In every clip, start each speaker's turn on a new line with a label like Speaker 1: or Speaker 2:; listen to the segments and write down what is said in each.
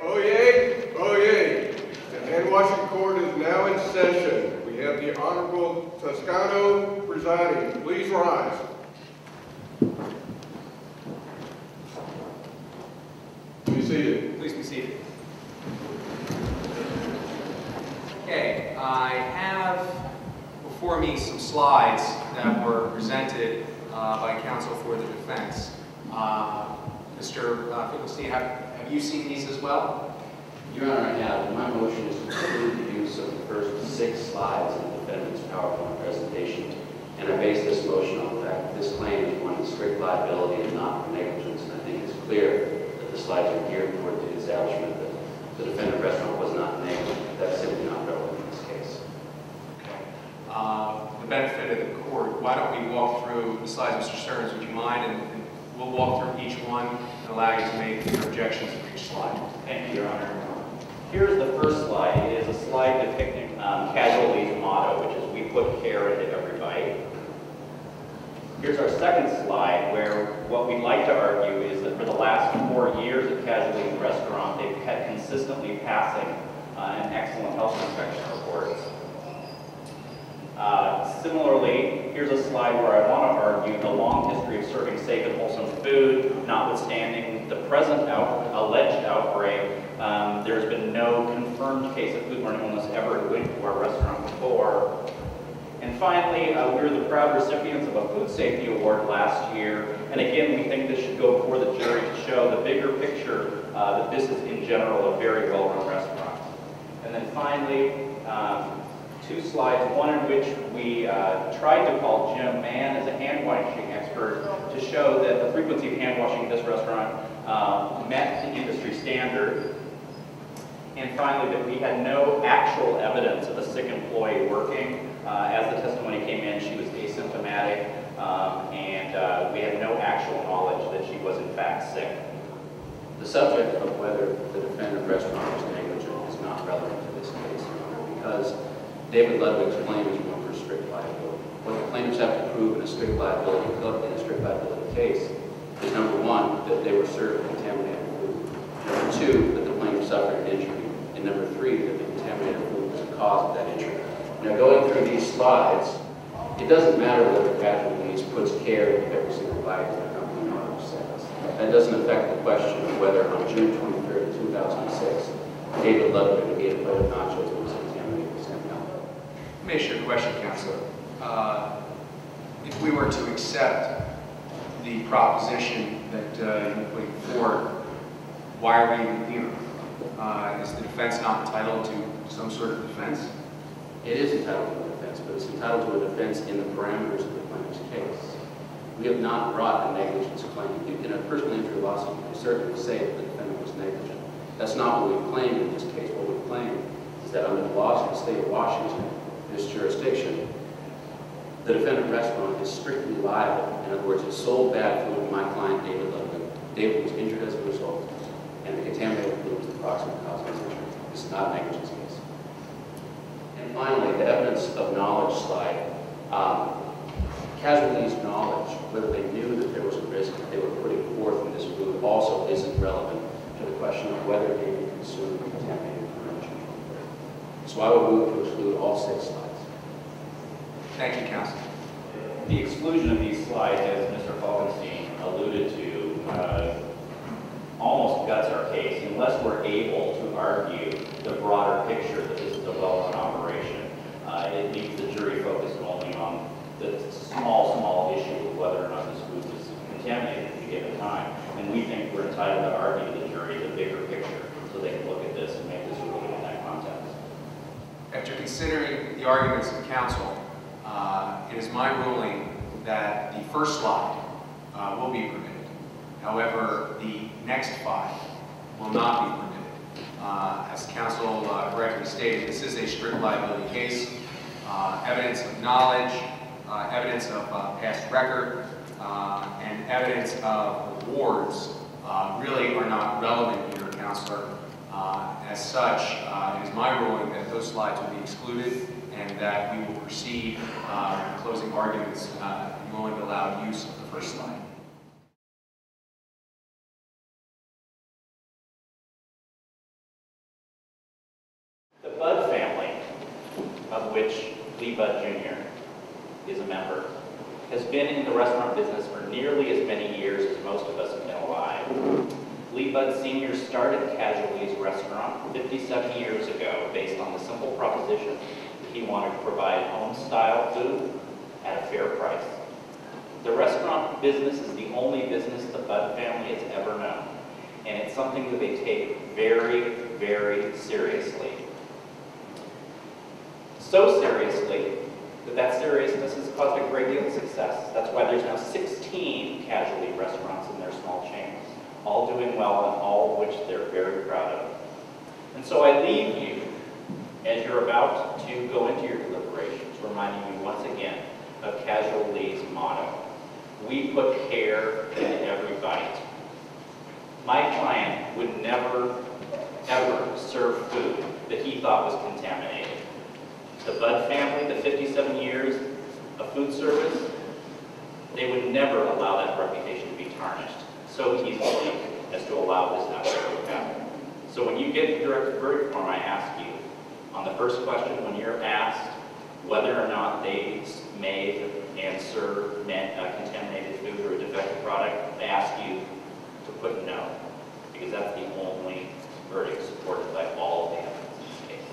Speaker 1: Oyez, oyez. The hand-washing court is now in session. We have the Honorable Toscano presiding. Please rise. Be seated.
Speaker 2: Please be seated. Okay, I have before me some slides that were presented by counsel for the defense. Mr. Finkelstein, have you seen these as well?
Speaker 3: Your Honor, I have. My motion is to exclude the use of the first 6 slides in the defendant's PowerPoint presentation. And I base this motion on the fact that this claim is one of strict liability and not for negligence. And I think it's clear that the slides are geared toward the establishment that the defendant restaurant was not negligent. That's simply not relevant in this case.
Speaker 2: Okay. The benefit of the court, why don't we walk through the slides, Mr. Stearns, would you mind? And we'll walk through each one and allow you to make your objections for each slide.
Speaker 4: Thank you, Your Honor. Here's the first slide. It is a slide depicting Casualty's motto, which is "We put care into every bite." Here's our second slide, where what we'd like to argue is that for the last 4 years at Casualty's restaurant, they've had consistently passing an excellent health inspection reports. Similarly, here's a slide where I want to argue the long history of serving safe and wholesome food, notwithstanding the present alleged outbreak. There's been no confirmed case of foodborne illness ever to go into our restaurant before. And finally, we were the proud recipients of a food safety award last year. And again, we think this should go before the jury to show the bigger picture that this is in general a very well-run restaurant. And then finally, 2 slides, one in which we tried to call Jim Mann as a hand-washing expert to show that the frequency of hand-washing at this restaurant met the industry standard. And finally, that we had no actual evidence of a sick employee working. As the testimony came in, she was asymptomatic, and we had no actual knowledge that she was in fact sick.
Speaker 3: The subject of whether the defendant restaurant was negligent is not relevant to this case, because David Ludwig's claim is one for strict liability. What the plaintiffs have to prove in a strict liability case is, number 1, that they were served contaminated food. Number 2, that the plaintiff suffered an injury. And number 3, that the contaminated food was the cause of that injury. Now, going through these slides, it doesn't matter whether Casualties puts care into every single bite, as the company owner says. That doesn't affect the question of whether on June 23rd, 2006, David Ludwig ate a plate of nachos that was contaminated with salmonella.
Speaker 2: Let me ask you a question, Counselor. If we were to accept the proposition that you put forward, why are we even here? Is the defense not entitled to some sort of defense?
Speaker 3: It is entitled to a defense, but it's entitled to a defense in the parameters of the plaintiff's case. We have not brought a negligence claim. In a personal injury lawsuit, you certainly say that the defendant was negligent. That's not what we've claimed in this case. What we've claimed is that under the laws of the state of Washington, this jurisdiction, the defendant restaurant is strictly liable. In other words, it sold bad food to my client, David Ludwig. David was injured as a result, and the contaminated food was the proximate cause of his injury. This is not a negligence case. And finally, the evidence of knowledge slide. Casualties' knowledge, whether they knew that there was a risk that they were putting forth in this food, also isn't relevant to the question of whether David consumed contaminated food. So I would move to exclude all 6 slides.
Speaker 2: Thank you, Counsel.
Speaker 4: The exclusion of these slides, as Mr. Falkenstein alluded to, almost guts our case unless we're able to argue the broader picture that this is a well-run operation. It leaves the jury focused only on the small issue of whether or not this food was contaminated at a given time. And we think we're entitled to argue to the jury the bigger picture so they can look at this and make this ruling in that context.
Speaker 2: After considering the arguments of counsel, it is my ruling that the first slide will be permitted. However, the next 5 will not be permitted. As counsel correctly stated, this is a strict liability case. Evidence of knowledge, evidence of past record, and evidence of awards really are not relevant here, Counselor. As such, it is my ruling that those slides will be excluded and that we will proceed with closing arguments and will only allow use of the first slide.
Speaker 4: Lee Budd Jr. is a member, has been in the restaurant business for nearly as many years as most of us have been alive. Lee Budd Sr. started Casual Lee's restaurant 57 years ago based on the simple proposition that he wanted to provide home-style food at a fair price. The restaurant business is the only business the Budd family has ever known, and it's something that they take very, very seriously. So seriously that seriousness has caused a great deal of success. That's why there's now 16 Casual Lee restaurants in their small chains, all doing well and all of which they're very proud of. And so I leave you, as you're about to go into your deliberations, reminding you once again of Casual Lee's motto: we put care in every bite. My client would never, ever serve food that he thought was contaminated. The Budd family, the 57 years of food service, they would never allow that reputation to be tarnished so easily as to allow this outbreak to happen. So when you get the directed verdict form, I ask you, on the first question, when you're asked whether or not they made and served contaminated food or a defective product, I ask you to put no, because that's the only verdict supported by all of the evidence in this case.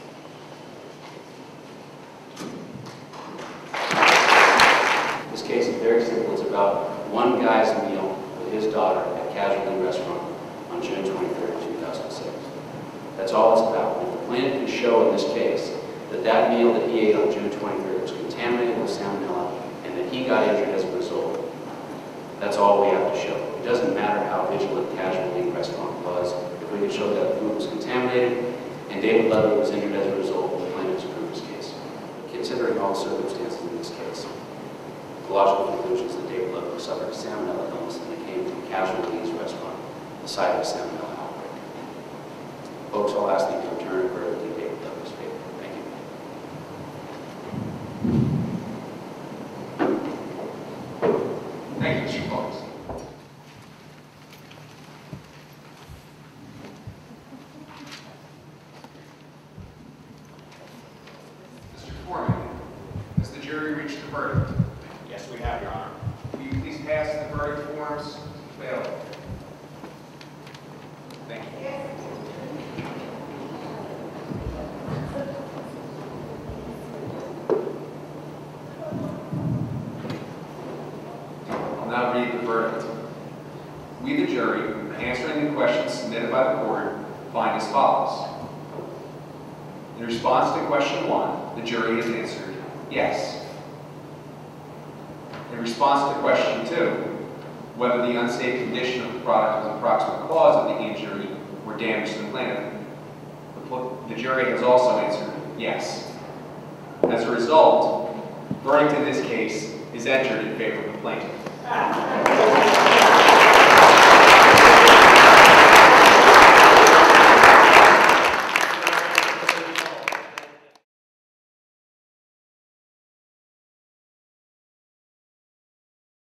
Speaker 3: This case is very simple. It's about one guy's meal with his daughter at Casual Lee Restaurant on June 23rd, 2006. That's all it's about. If the plaintiff can show in this case that that meal that he ate on June 23rd was contaminated with salmonella and that he got injured as a result, that's all we have to show. It doesn't matter how vigilant Casual Lee Restaurant was. If we can show that the food was contaminated and David Levy was injured as a result, the plaintiff has proved his case. Considering all the circumstances in this case, the logical conclusion is that David Levy suffered a salmonella illness and they came from Casual Lee's restaurant, the site of a salmonella outbreak. Folks, I'll ask you to return a verdict in David Levy's favor. Thank you.
Speaker 2: Thank you, Mr. Fox. Mr. Foreman, has the jury reached a verdict?
Speaker 5: Yes, we have, Your Honor.
Speaker 2: Will you please pass the verdict forms to bailiff? Thank you. I'll now read the verdict. We, the jury, answering the questions submitted by the court, find as follows. In response to question 1, the jury has answered yes. In response to question 2, whether the unsafe condition of the product was the proximate cause of the injury or damage to the plaintiff, the jury has also answered yes. As a result, verdict in this case is entered in favor of the plaintiff.